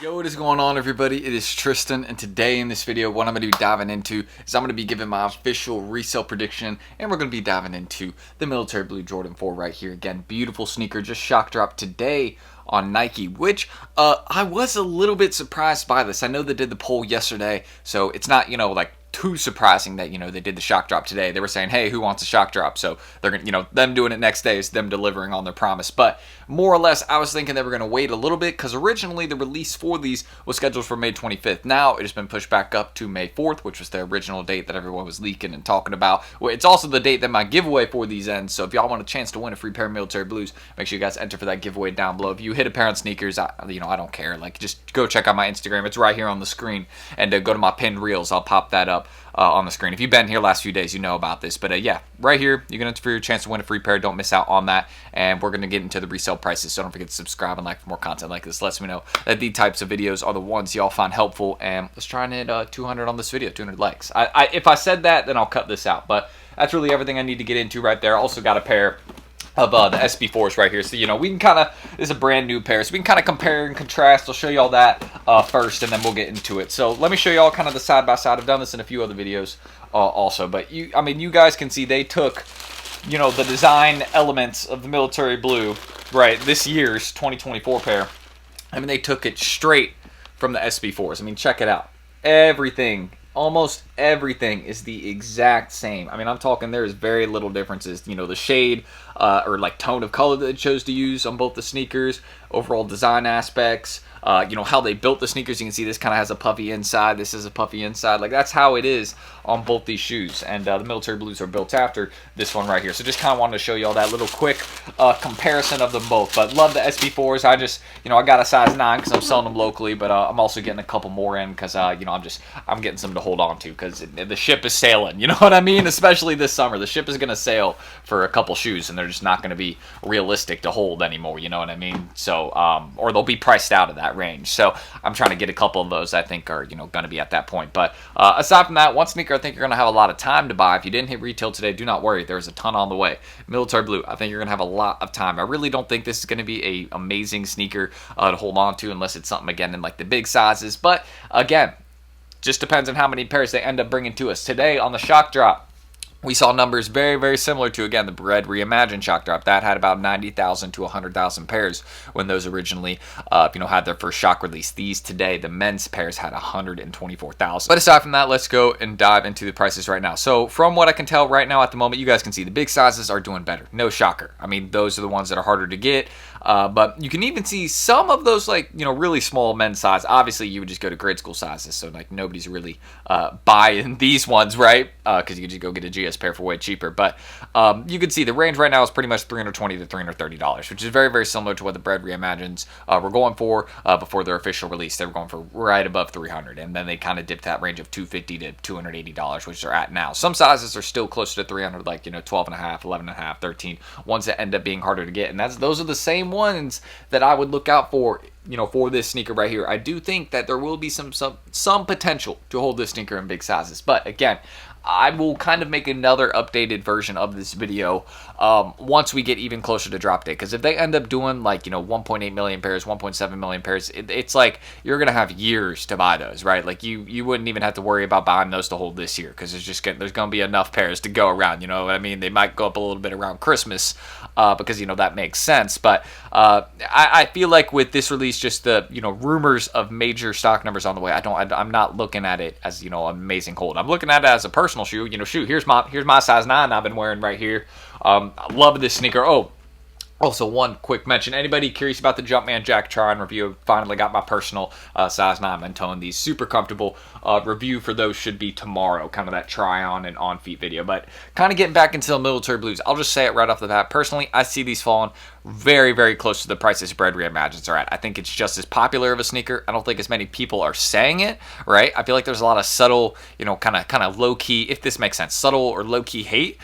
Yo, what is going on, everybody? It is Tristan, and today in this video, what I'm going to be diving into is I'm going to be giving my official resale prediction, and we're going to be diving into the Military Blue Jordan 4 right here. Again, beautiful sneaker, just shock dropped today on Nike, which I was a little bit surprised by this. I know they did the poll yesterday, so it's not, like too surprising that, they did the shock drop today. They were saying, hey, who wants a shock drop? So they're going to, them doing it next day is them delivering on their promise. But more or less, I was thinking they were going to wait a little bit because originally the release for these was scheduled for May 25th. Now it has been pushed back up to May 4th, which was the original date that everyone was leaking and talking about. It's also the date that my giveaway for these ends. So if y'all want a chance to win a free pair of Military Blues, make sure you guys enter for that giveaway down below. If you hit a pair on sneakers, I don't care. Just go check out my Instagram. It's right here on the screen. And go to my pinned reels. I'll pop that up on the screen. If you've been here last few days, you know about this. But yeah, right here, you're going to enter for your chance to win a free pair. Don't miss out on that. And we're going to get into the resale prices. So don't forget to subscribe and like for more content like this. Lets me know that these types of videos are the ones y'all find helpful. And let's try and hit 200 on this video, 200 likes. If I said that, then I'll cut this out. But that's really everything I need to get into right there. I also got a pair of the SB4s right here. So, we can kind of, this is a brand new pair, so we can kind of compare and contrast. I'll show you all that first, and then we'll get into it. So let me show you all kind of the side-by-side. I've done this in a few other videos also, but you guys can see they took, the design elements of the Military Blue, right, this year's 2024 pair. They took it straight from the SB4s. Check it out. Everything, almost everything is the exact same. I'm talking there's very little differences. The shade or tone of color that they chose to use on both the sneakers, overall design aspects, how they built the sneakers. You can see this kind of has a puffy inside. This is a puffy inside. That's how it is on both these shoes. And the Military Blues are built after this one right here. So just kind of wanted to show you all that little quick comparison of them both. But love the SB4s. I just, I got a size 9 because I'm selling them locally, but I'm also getting a couple more in because, I'm getting some to hold on to because the ship is sailing. You know what I mean? Especially this summer. The ship is going to sail for a couple shoes, and they're just not going to be realistic to hold anymore. You know what I mean? So, or they'll be priced out of that range. So I'm trying to get a couple of those I think are, going to be at that point. But aside from that, one sneaker I think you're going to have a lot of time to buy. If you didn't hit retail today, do not worry. There's a ton on the way. Military Blue, I think you're going to have a lot of time. I really don't think this is going to be a amazing sneaker to hold on to unless it's something, again, in the big sizes. But again, just depends on how many pairs they end up bringing to us. Today on the shock drop, we saw numbers very, very similar to, again, the Bread Reimagined shock drop. That had about 90,000 to 100,000 pairs when those originally, had their first shock release. These today, the men's pairs had 124,000. But aside from that, let's go and dive into the prices right now. So from what I can tell right now at the moment, you guys can see the big sizes are doing better. No shocker. Those are the ones that are harder to get. But you can even see some of those, really small men's size. Obviously, you would just go to grade school sizes. So, nobody's really buying these ones, right? Because you could just go get a GS pair for way cheaper. But you can see the range right now is pretty much $320 to $330, which is very, very similar to what the Bread Reimagines were going for before their official release. They were going for right above $300, and then they kind of dipped that range of $250 to $280, which they're at now. Some sizes are still closer to $300, 12 and a half, 11 and a half, 13, ones that end up being harder to get. And those are the same ones that I would look out for, for this sneaker right here. I do think that there will be some potential to hold this sneaker in big sizes. But again, I will kind of make another updated version of this video once we get even closer to drop day. Because if they end up doing 1.8 million pairs, 1.7 million pairs, it's you're going to have years to buy those, right? You wouldn't even have to worry about buying those to hold this year because there's going to be enough pairs to go around. You know what I mean? They might go up a little bit around Christmas because, that makes sense. But I feel like with this release, just the, rumors of major stock numbers on the way, I'm not looking at it as, an amazing hold. I'm looking at it as a personal shoe. Here's my size 9 I've been wearing right here. I love this sneaker. Oh, also, one quick mention. Anybody curious about the Jumpman Jack try-on review? Finally got my personal size 9 Mentone. These super comfortable review for those should be tomorrow. Kind of that try-on and on-feet video. But kind of getting back into the Military Blues. I'll just say it right off the bat. Personally, I see these falling very, very close to the prices Bread Reimagines are at. I think it's just as popular of a sneaker. I don't think as many people are saying it, right? I feel like there's a lot of subtle, kind of low-key, if this makes sense, subtle or low-key hate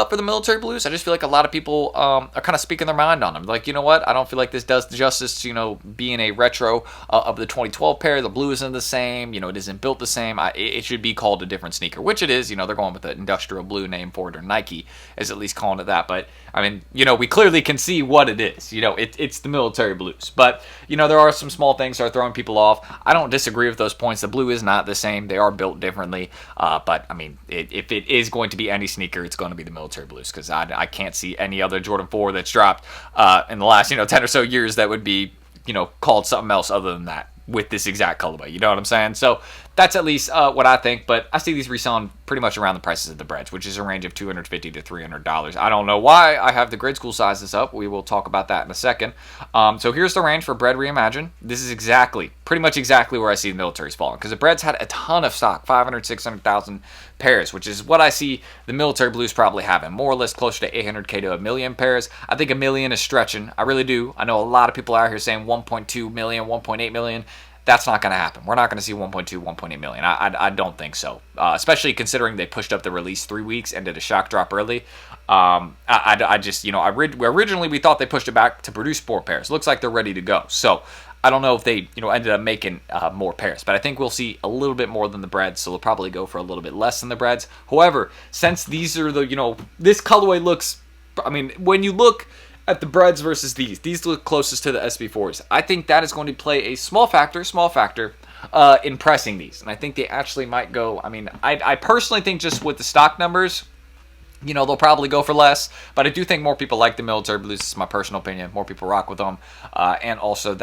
for the military blues. I just feel like a lot of people are kind of speaking their mind on them. Like, you know what? I don't feel like this does justice to, being a retro of the 2012 pair. The blue isn't the same. It isn't built the same. It should be called a different sneaker, which it is. They're going with the industrial blue name for it, or Nike is at least calling it that. But, I mean, we clearly can see what it is. It's the military blues. But, there are some small things that are throwing people off. I don't disagree with those points. The blue is not the same. They are built differently. But, I mean, if it is going to be any sneaker, it's going to be the military blues, because I can't see any other Jordan 4 that's dropped in the last 10 or so years that would be called something else other than that with this exact colorway. You know what I'm saying? So that's at least what I think. But I see these reselling pretty much around the prices of the breads, which is a range of $250 to $300. I don't know why I have the grade school sizes up. We will talk about that in a second. So here's the range for Bread Reimagined. This is pretty much exactly where I see the military's falling, because the Breads had a ton of stock, 500, 600,000 pairs, which is what I see the military blues probably having, more or less closer to 800K to a million pairs. I think a million is stretching. I really do. I know a lot of people out here saying 1.2 million, 1.8 million. That's not going to happen. We're not going to see 1.2, 1.8 million. I don't think so, especially considering they pushed up the release 3 weeks and did a shock drop early. Originally we thought they pushed it back to produce 4 pairs. Looks like they're ready to go. So I don't know if they, ended up making more pairs, but I think we'll see a little bit more than the Breads, so they'll probably go for a little bit less than the Breads. However, since these are the, this colorway looks, I mean, when you look at the Breads versus these look closest to the SB4s. I think that is going to play a small factor in pressing these. And I think they actually might go, I mean, I personally think just with the stock numbers, they'll probably go for less, but I do think more people like the military blues. This is my personal opinion. More people rock with them, and also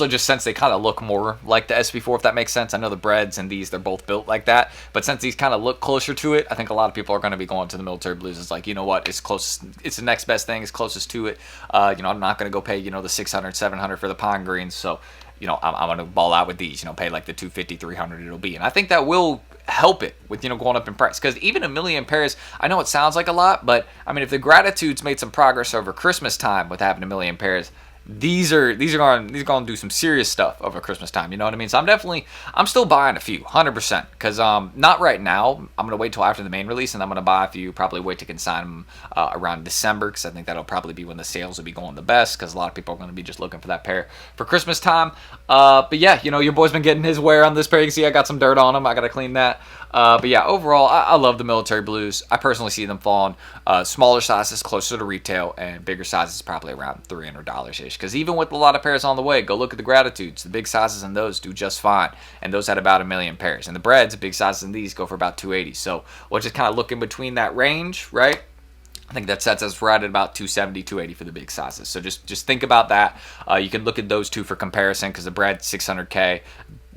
just since they kind of look more like the SB4, if that makes sense. I know the Breads and they're both built like that, but since these kind of look closer to it, I think a lot of people are going to be going to the military blues. It's like, it's closest, it's the next best thing, it's closest to it. I'm not going to go pay, the 600, 700 for the pine greens, so I'm going to ball out with these, pay like the 250, 300 it'll be, and I think that will help it with going up in price, because even a million pairs, I know it sounds like a lot, but I mean, if the Gratitudes made some progress over Christmas time with having a million pairs, these are going to do some serious stuff over Christmas time. You know what I mean? So I'm still buying a few, 100%, because not right now. I'm gonna wait till after the main release, and I'm gonna buy a few. Probably wait to consign them around December, because I think that'll probably be when the sales will be going the best, because a lot of people are gonna be just looking for that pair for Christmas time. But yeah, your boy's been getting his wear on this pair. You can see I got some dirt on him. I gotta clean that. But yeah, overall, I love the military blues. I personally see them falling smaller sizes closer to retail, and bigger sizes probably around $300-ish. Because even with a lot of pairs on the way, go look at the Gratitudes. The big sizes in those do just fine, and those had about a million pairs. And the Breads, big sizes in these go for about 280. So we'll just kind of look in between that range, right? I think that sets us right at about 270, 280 for the big sizes. So just think about that. You can look at those two for comparison, because the Bread 600K,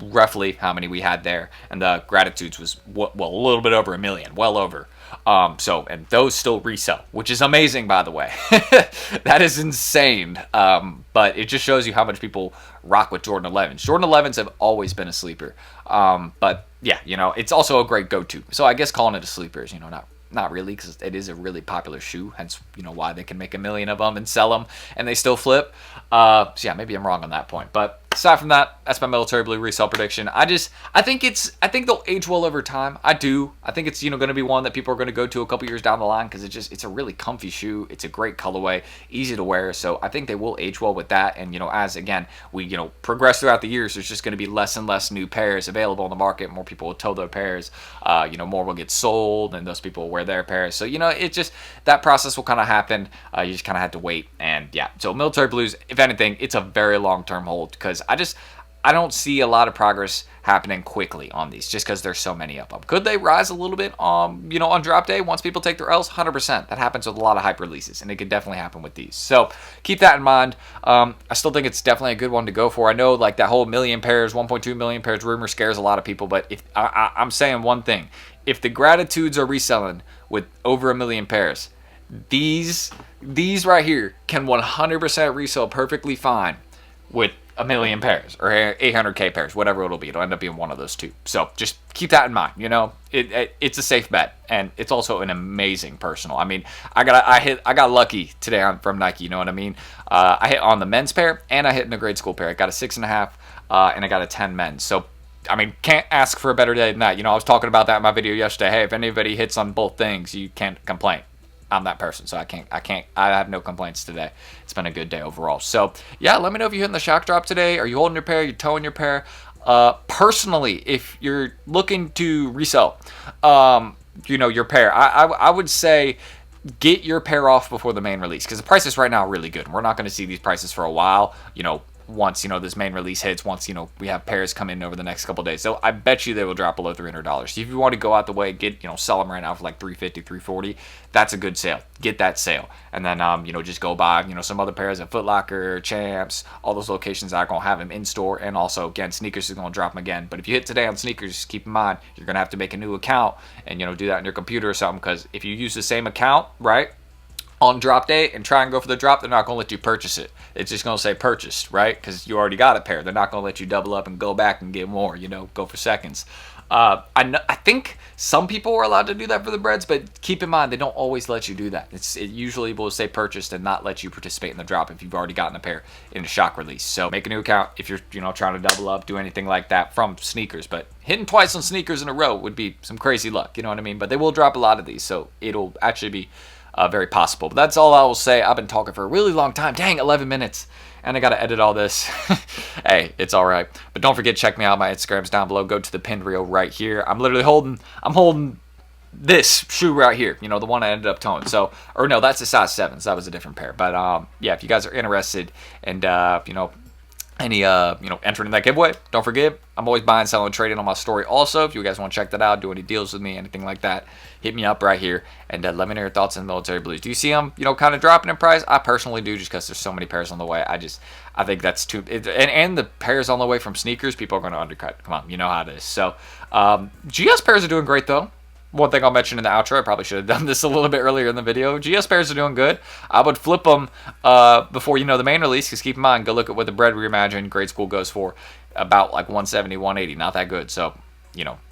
roughly how many we had there, and the Gratitudes was a little bit over a million, well over. And those still resell, which is amazing, by the way. That is insane. But it just shows you how much people rock with Jordan 11s. Jordan 11s have always been a sleeper. But yeah, it's also a great go-to. So I guess calling it a sleeper is, not really, because it is a really popular shoe, hence why they can make a million of them and sell them and they still flip. So yeah, maybe I'm wrong on that point, but aside from that, that's my military blue resale prediction. I think they'll age well over time. I think it's going to be one that people are going to go to a couple years down the line, because it's a really comfy shoe. It's a great colorway, easy to wear. So I think they will age well with that. And as again we progress throughout the years, there's just going to be less and less new pairs available in the market. More people will tow their pairs. More will get sold, and those people will wear their pairs. So it just, that process will kind of happen. You just kind of have to wait. And yeah, so military blues, if anything, it's a very long-term hold, because I don't see a lot of progress happening quickly on these, just because there's so many of them. Could they rise a little bit on drop day once people take their L's? 100%. That happens with a lot of hype releases, and it could definitely happen with these. So keep that in mind. I still think it's definitely a good one to go for. I know like that whole million pairs, 1.2 million pairs rumor scares a lot of people, but if I'm saying one thing, if the Gratitudes are reselling with over a million pairs, these right here can 100% resell perfectly fine with a million pairs or 800K pairs, whatever it'll be. It'll end up being one of those two. So just keep that in mind. It's a safe bet, and it's also an amazing personal. I mean, I got lucky today from Nike. You know what I mean? I hit on the men's pair, and I hit in the grade school pair. I got a 6.5, and I got a 10 men's. So I mean, can't ask for a better day than that. I was talking about that in my video yesterday. Hey, if anybody hits on both things, you can't complain. I'm that person, so I have no complaints today. It's been a good day overall. So yeah, let me know if you're hitting the shock drop today. Are you holding your pair? Are you towing your pair? Personally, if you're looking to resell, your pair, I would say get your pair off before the main release, because the prices right now are really good. We're not going to see these prices for a while. Once this main release hits, once we have pairs come in over the next couple days, so I bet you they will drop below $300. If you want to go out the way, get sell them right now for like $350, $340, that's a good sale. Get that sale, and then just go buy some other pairs at Foot Locker, Champs, all those locations that are gonna have them in store. And also, again, sneakers is gonna drop them again. But if you hit today on sneakers, keep in mind you're gonna have to make a new account and do that on your computer or something, because if you use the same account, right, on drop day and try and go for the drop, they're not going to let you purchase it. It's just going to say purchased, right? Because you already got a pair. They're not going to let you double up and go back and get more, go for seconds. I think some people are allowed to do that for the breads, but keep in mind they don't always let you do that. It usually will say purchased and not let you participate in the drop if you've already gotten a pair in a shock release. So make a new account if you're trying to double up, do anything like that from sneakers. But hitting twice on sneakers in a row would be some crazy luck, you know what I mean? But they will drop a lot of these, so it'll actually be very possible. But that's all I will say. I've been talking for a really long time. Dang, 11 minutes. And I got to edit all this. Hey, it's all right. But don't forget, check me out. My Instagram's down below. Go to the pinned reel right here. I'm literally holding this shoe right here. The one I ended up towing. So, or no, that's a size 7. So that was a different pair. But yeah, if you guys are interested and entering in that giveaway, don't forget, I'm always buying, selling, trading on my story. Also, if you guys want to check that out, do any deals with me, anything like that, hit me up right here and let me know your thoughts on the military blues. Do you see them, kind of dropping in price? I personally do, just because there's so many pairs on the way. I think that's too, and the pairs on the way from sneakers, people are going to undercut. Come on, you know how it is. So, GS pairs are doing great though. One thing I'll mention in the outro, I probably should have done this a little bit earlier in the video. GS pairs are doing good. I would flip them before the main release, because keep in mind, go look at what the Bread Reimagine grade school goes for, about like 170, 180, not that good. So,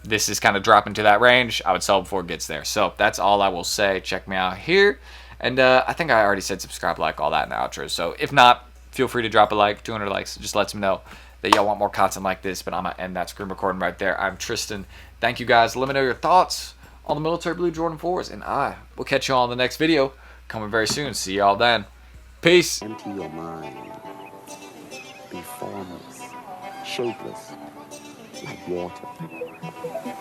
this is kind of dropping to that range. I would sell before it gets there. So that's all I will say. Check me out here. And I think I already said subscribe, like, all that in the outro. So if not, feel free to drop a like. 200 likes just lets me know that y'all want more content like this. But I'm going to end that screen recording right there. I'm Tristan. Thank you guys. Let me know your thoughts on the military blue Jordan 4s, and I will catch you all in the next video coming very soon. See y'all then. Peace. Empty your mind. Be formless, shapeless, like water.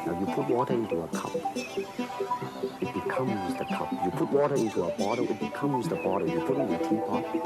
Now you put water into a cup, it becomes the cup. You put water into a bottle, it becomes the bottle. You put it in a teapot, it